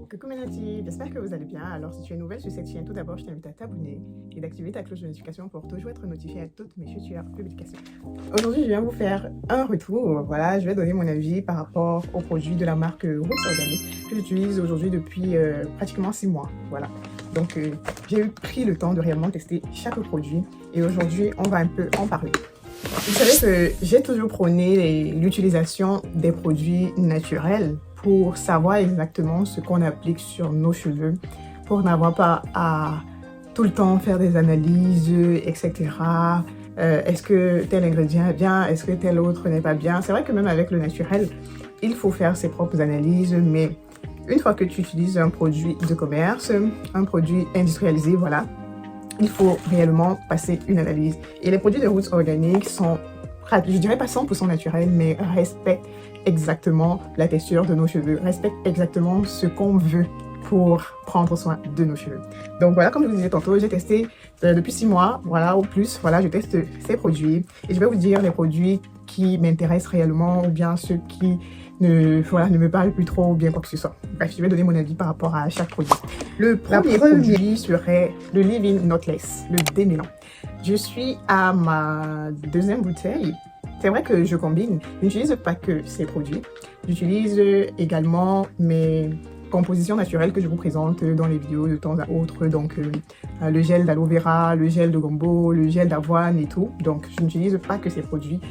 Coucou mes natifs, j'espère que vous allez bien. Alors si tu es nouvelle sur cette chaîne, tout d'abord je t'invite à t'abonner et d'activer ta cloche de notification pour toujours être notifié à toutes mes futures publications. Aujourd'hui je viens vous faire un retour, voilà, je vais donner mon avis par rapport aux produits de la marque Roots Organic que j'utilise aujourd'hui depuis pratiquement 6 mois, voilà. Donc j'ai pris le temps de réellement tester chaque produit et aujourd'hui on va un peu en parler. Vous savez que j'ai toujours prôné l'utilisation des produits naturels pour savoir exactement ce qu'on applique sur nos cheveux, pour n'avoir pas à tout le temps faire des analyses, etc. Est-ce que tel ingrédient est bien? Est-ce que tel autre n'est pas bien? C'est vrai que même avec le naturel, il faut faire ses propres analyses, mais une fois que tu utilises un produit de commerce, un produit industrialisé, voilà, il faut réellement passer une analyse. Et les produits de Roots Organic sont, je dirais pas 100% naturels, mais respectent exactement la texture de nos cheveux, respectent exactement ce qu'on veut pour prendre soin de nos cheveux. Donc voilà, comme je vous disais tantôt, j'ai testé depuis 6 mois, voilà, ou plus, voilà, je teste ces produits et je vais vous dire les produits qui m'intéressent réellement ou bien ceux qui ne me parlent plus trop ou bien quoi que ce soit. Bref, je vais donner mon avis par rapport à chaque produit. Le premier produit serait le Leave-In Knotless, le démêlant. Je suis à ma deuxième bouteille. C'est vrai que je combine, je n'utilise pas que ces produits. J'utilise également mes compositions naturelles que je vous présente dans les vidéos de temps à autre. Donc le gel d'aloe vera, le gel de gombo, le gel d'avoine et tout. Donc je n'utilise pas que ces produits.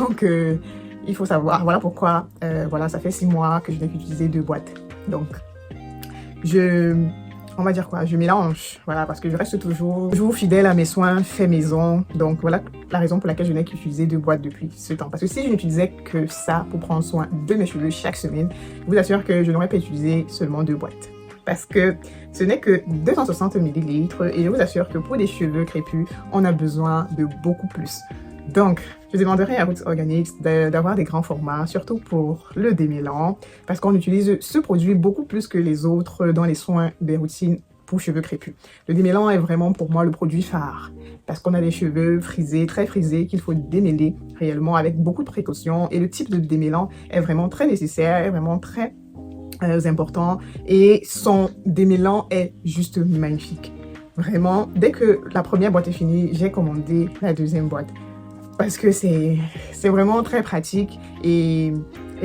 Donc il faut savoir, voilà pourquoi, voilà, ça fait 6 mois que je n'ai qu'utilisé 2 boîtes. Donc on va dire quoi, je mélange, voilà, parce que je reste toujours fidèle à mes soins faits maison. Donc voilà la raison pour laquelle je n'ai qu'utilisé 2 boîtes depuis ce temps. Parce que si je n'utilisais que ça pour prendre soin de mes cheveux chaque semaine, je vous assure que je n'aurais pas utilisé seulement 2 boîtes. Parce que ce n'est que 260 ml et je vous assure que pour des cheveux crépus, on a besoin de beaucoup plus. Donc, je demanderai à Roots Organic d'avoir des grands formats, surtout pour le démêlant, parce qu'on utilise ce produit beaucoup plus que les autres dans les soins des routines pour cheveux crépus. Le démêlant est vraiment pour moi le produit phare, parce qu'on a des cheveux frisés, très frisés, qu'il faut démêler réellement avec beaucoup de précautions. Et le type de démêlant est vraiment très nécessaire, est vraiment très important. Et son démêlant est juste magnifique. Vraiment, dès que la première boîte est finie, j'ai commandé la deuxième boîte. Parce que c'est vraiment très pratique et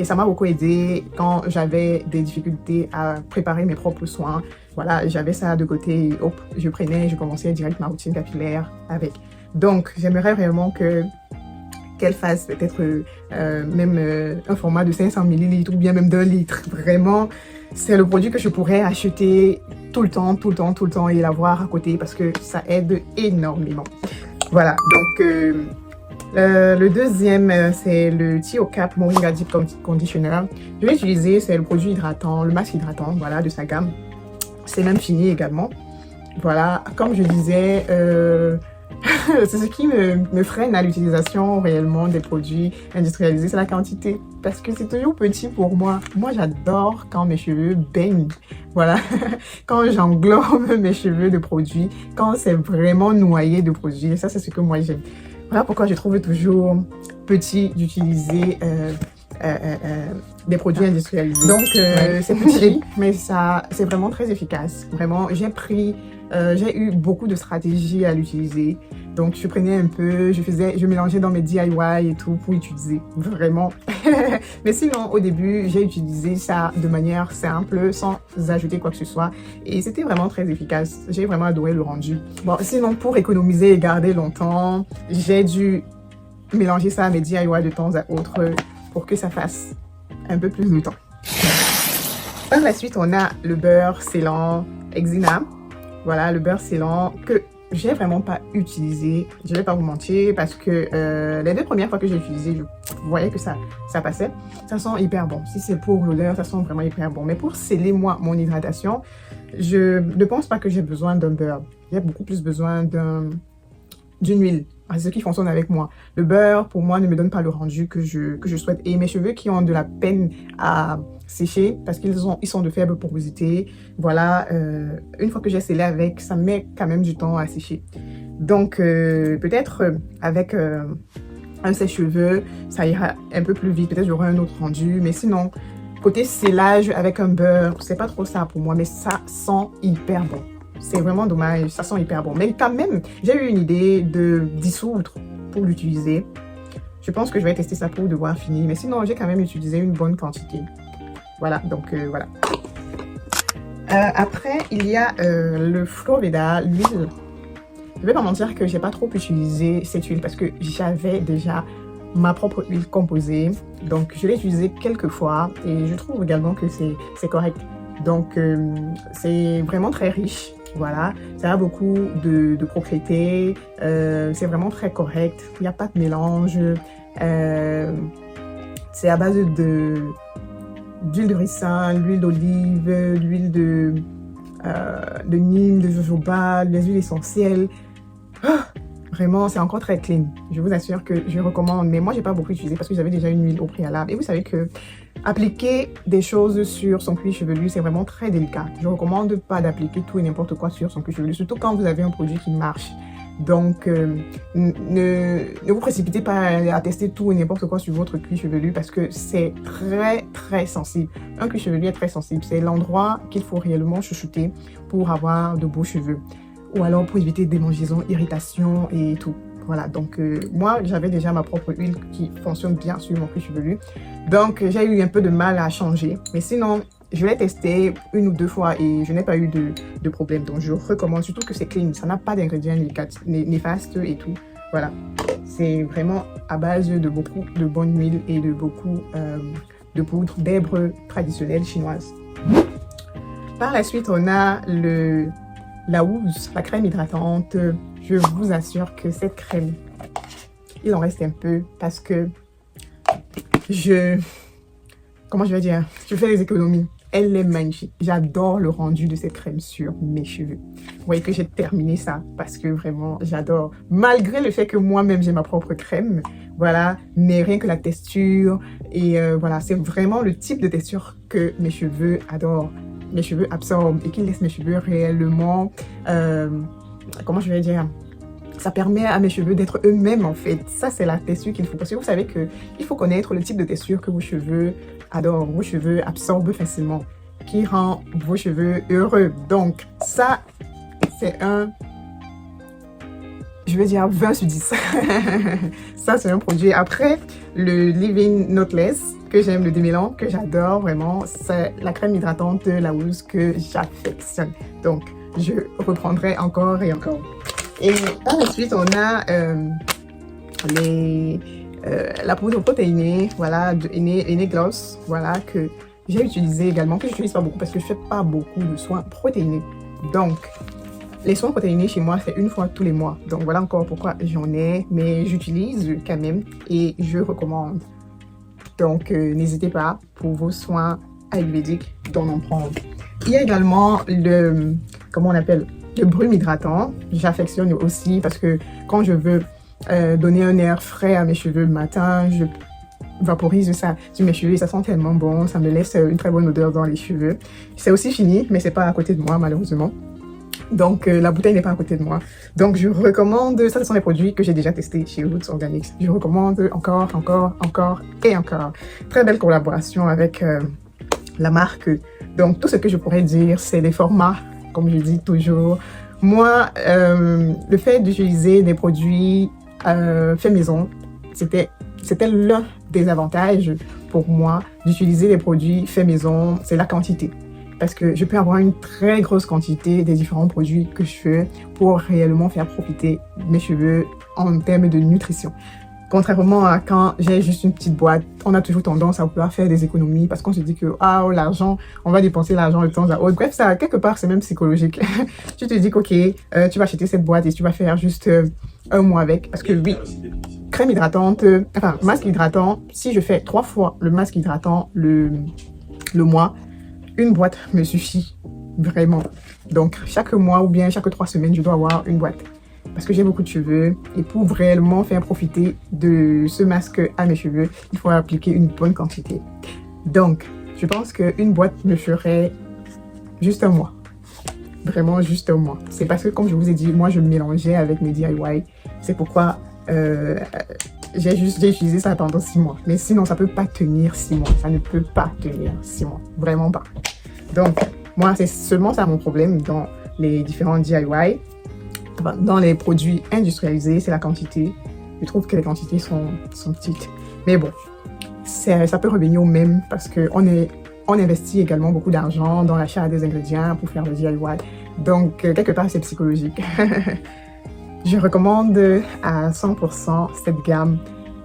ça m'a beaucoup aidé quand j'avais des difficultés à préparer mes propres soins. Voilà, j'avais ça de côté et hop, je prenais, je commençais direct ma routine capillaire avec. Donc, j'aimerais vraiment qu'elle fasse peut-être même un format de 500 ml ou bien même d'1 litre. Vraiment, c'est le produit que je pourrais acheter tout le temps et l'avoir à côté parce que ça aide énormément. Voilà, donc le deuxième, c'est le Tio Cap Moringa Deep Conditioner. Je vais utiliser, c'est le produit hydratant, le masque hydratant, voilà, de sa gamme. C'est même fini également. Voilà, comme je disais, c'est ce qui me freine à l'utilisation réellement des produits industrialisés, c'est la quantité. Parce que c'est toujours petit pour moi. Moi, j'adore quand mes cheveux baignent. Voilà, quand j'englobe mes cheveux de produits, quand c'est vraiment noyé de produits. Ça, c'est ce que moi j'aime. Voilà pourquoi je trouve toujours petit d'utiliser des produits industrialisés. Donc, c'est petit, mais ça, c'est vraiment très efficace. Vraiment, j'ai eu beaucoup de stratégies à l'utiliser. Donc, je prenais un peu, je mélangeais dans mes DIY et tout pour utiliser. Vraiment. Mais sinon, au début, j'ai utilisé ça de manière simple, sans ajouter quoi que ce soit. Et c'était vraiment très efficace. J'ai vraiment adoré le rendu. Bon, sinon, pour économiser et garder longtemps, j'ai dû mélanger ça à mes DIY de temps à autre pour que ça fasse un peu plus de temps. Par la suite, on a le beurre scellant Exina. Voilà, le beurre scellant que j'ai vraiment pas utilisé, je vais pas vous mentir, parce que les 2 premières fois que j'ai utilisé, je voyais que ça passait. Ça sent hyper bon. Si c'est pour l'odeur, ça sent vraiment hyper bon. Mais pour sceller moi mon hydratation, je ne pense pas que j'ai besoin d'un beurre. J'ai beaucoup plus besoin d'une huile. C'est ce qui fonctionne avec moi. Le beurre, pour moi, ne me donne pas le rendu que je souhaite. Et mes cheveux qui ont de la peine à sécher parce qu'ils sont de faible porosité, voilà, une fois que j'ai scellé avec, ça met quand même du temps à sécher. Donc, peut-être avec un sèche-cheveux, ça ira un peu plus vite. Peut-être j'aurai un autre rendu. Mais sinon, côté scellage avec un beurre, c'est pas trop ça pour moi, mais ça sent hyper bon. C'est vraiment dommage, ça sent hyper bon. Mais quand même, j'ai eu une idée de dissoudre pour l'utiliser. Je pense que je vais tester ça pour devoir finir. Mais sinon, j'ai quand même utilisé une bonne quantité. Voilà, donc voilà. Après, il y a le Florbéda, l'huile. Je vais pas mentir que j'ai pas trop utilisé cette huile parce que j'avais déjà ma propre huile composée. Donc, je l'ai utilisée quelques fois et je trouve également que c'est correct. Donc, c'est vraiment très riche. Voilà, ça a beaucoup de propriétés. C'est vraiment très correct. Il n'y a pas de mélange. C'est à base d'huile de ricin, l'huile d'olive, l'huile de Nîmes, de jojoba, les huiles essentielles. Vraiment, c'est encore très clean. Je vous assure que je recommande. Mais moi, j'ai pas beaucoup utilisé parce que j'avais déjà une huile au préalable. Et vous savez que appliquer des choses sur son cuir chevelu, c'est vraiment très délicat. Je recommande pas d'appliquer tout et n'importe quoi sur son cuir chevelu, surtout quand vous avez un produit qui marche. Donc, ne vous précipitez pas à tester tout et n'importe quoi sur votre cuir chevelu parce que c'est très, très sensible. Un cuir chevelu est très sensible. C'est l'endroit qu'il faut réellement chouchouter pour avoir de beaux cheveux. Ou alors pour éviter démangeaisons, irritations et tout. Voilà, donc moi, j'avais déjà ma propre huile qui fonctionne bien sur mon cuir chevelu. Donc, j'ai eu un peu de mal à changer. Mais sinon, je l'ai testé une ou deux fois et je n'ai pas eu de problème. Donc, je recommande, surtout que c'est clean. Ça n'a pas d'ingrédients néfastes et tout. Voilà, c'est vraiment à base de beaucoup de bonne huile et de beaucoup de poudre d'hèbre traditionnelle chinoise. Par la suite, on a la Wooz, la crème hydratante. Je vous assure que cette crème, il en reste un peu parce que comment je vais dire, je fais des économies. Elle est magnifique. J'adore le rendu de cette crème sur mes cheveux. Vous voyez que j'ai terminé ça parce que vraiment, j'adore. Malgré le fait que moi-même, j'ai ma propre crème, voilà, mais rien que la texture. Et voilà, c'est vraiment le type de texture que mes cheveux adorent. Mes cheveux absorbent et qui laisse mes cheveux réellement, comment je vais dire, ça permet à mes cheveux d'être eux-mêmes en fait. Ça, c'est la texture qu'il faut. Parce que vous savez qu'il faut connaître le type de texture que vos cheveux adorent, vos cheveux absorbent facilement, qui rend vos cheveux heureux. Donc, ça, c'est je vais dire 20 sur 10. Ça, c'est un produit. Après, le Living Knotless, que j'aime, le démêlant, que j'adore vraiment, c'est la crème hydratante de la Wooz que j'affectionne. Donc, je reprendrai encore et encore. Et par la suite, on a la poudre protéinée, voilà, de Ene Gloss, voilà, que j'ai utilisé également, que je n'utilise pas beaucoup parce que je ne fais pas beaucoup de soins protéinés. Donc, les soins protéinés chez moi, c'est une fois tous les mois. Donc, voilà encore pourquoi j'en ai, mais j'utilise quand même et je recommande. Donc, n'hésitez pas pour vos soins ayurvédiques d'en prendre. Il y a également comment on appelle, le brume hydratant. J'affectionne aussi parce que quand je veux donner un air frais à mes cheveux le matin, je vaporise ça sur mes cheveux et ça sent tellement bon. Ça me laisse une très bonne odeur dans les cheveux. C'est aussi fini, mais c'est pas à côté de moi malheureusement. Donc, la bouteille n'est pas à côté de moi. Donc, je recommande, ça ce sont les produits que j'ai déjà testés chez Roots Organics. Je recommande encore et encore. Très belle collaboration avec la marque. Donc, tout ce que je pourrais dire, c'est les formats, comme je dis toujours. Moi, le fait d'utiliser des produits faits maison, c'était l'un des avantages pour moi d'utiliser des produits faits maison, c'est la quantité. Parce que je peux avoir une très grosse quantité des différents produits que je fais pour réellement faire profiter mes cheveux en termes de nutrition. Contrairement à quand j'ai juste une petite boîte, on a toujours tendance à vouloir faire des économies parce qu'on se dit que l'argent, on va dépenser l'argent de temps à autre. Bref, ça, quelque part, c'est même psychologique. Tu te dis qu'ok, tu vas acheter cette boîte et tu vas faire juste un mois avec. Parce que oui, crème hydratante, enfin, masque hydratant, si je fais 3 fois le masque hydratant le mois, une boîte me suffit vraiment. Donc, chaque mois ou bien chaque 3 semaines, je dois avoir une boîte. Parce que j'ai beaucoup de cheveux et pour réellement faire profiter de ce masque à mes cheveux, il faut appliquer une bonne quantité. Donc, je pense qu'une boîte me ferait juste un mois. Vraiment juste un mois. C'est parce que, comme je vous ai dit, moi, je mélangeais avec mes DIY. C'est pourquoi j'ai utilisé ça pendant 6 mois. Mais sinon, ça peut pas tenir 6 mois. Ça ne peut pas tenir 6 mois. Vraiment pas. Donc, moi, c'est seulement ça mon problème dans les différents DIY. Enfin, dans les produits industrialisés, c'est la quantité. Je trouve que les quantités sont petites. Mais bon, ça peut revenir au même parce qu'on investit également beaucoup d'argent dans l'achat des ingrédients pour faire le DIY. Donc, quelque part, c'est psychologique. Je recommande à 100% cette gamme.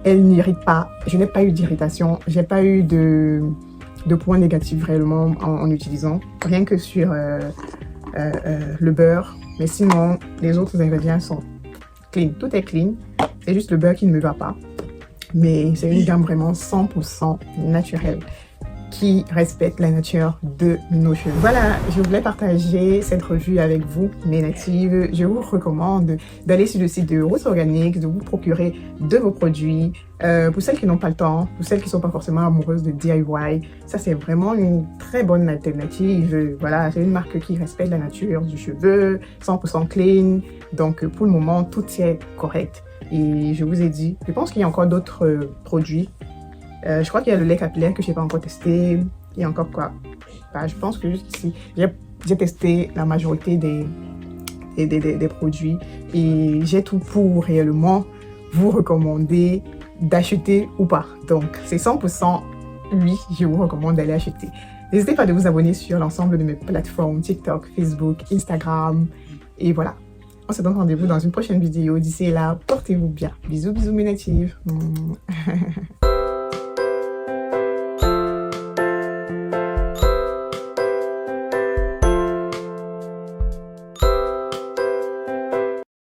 Elle n'irrite pas. Je n'ai pas eu d'irritation. J'ai pas eu de points négatifs réellement en utilisant. Rien que sur le beurre. Mais sinon, les autres ingrédients sont clean. Tout est clean. C'est juste le beurre qui ne me va pas. Mais c'est une gamme vraiment 100% naturelle qui respecte la nature de nos cheveux. Voilà, je voulais partager cette revue avec vous, mes natives. Je vous recommande d'aller sur le site de Roots Organics, de vous procurer de vos produits. Pour celles qui n'ont pas le temps, pour celles qui ne sont pas forcément amoureuses de DIY, ça c'est vraiment une très bonne alternative. Voilà, c'est une marque qui respecte la nature du cheveu, 100% clean. Donc pour le moment, tout est correct. Et je vous ai dit, je pense qu'il y a encore d'autres produits. Je crois qu'il y a le lait capillaire que je n'ai pas encore testé. Il y a encore quoi? Je pense que jusqu'ici, j'ai testé la majorité des produits. Et j'ai tout pour réellement vous recommander d'acheter ou pas. Donc, c'est 100% oui, je vous recommande d'aller acheter. N'hésitez pas de vous abonner sur l'ensemble de mes plateformes TikTok, Facebook, Instagram. Et voilà. On se donne rendez-vous dans une prochaine vidéo. D'ici là, portez-vous bien. Bisous, bisous mes natives.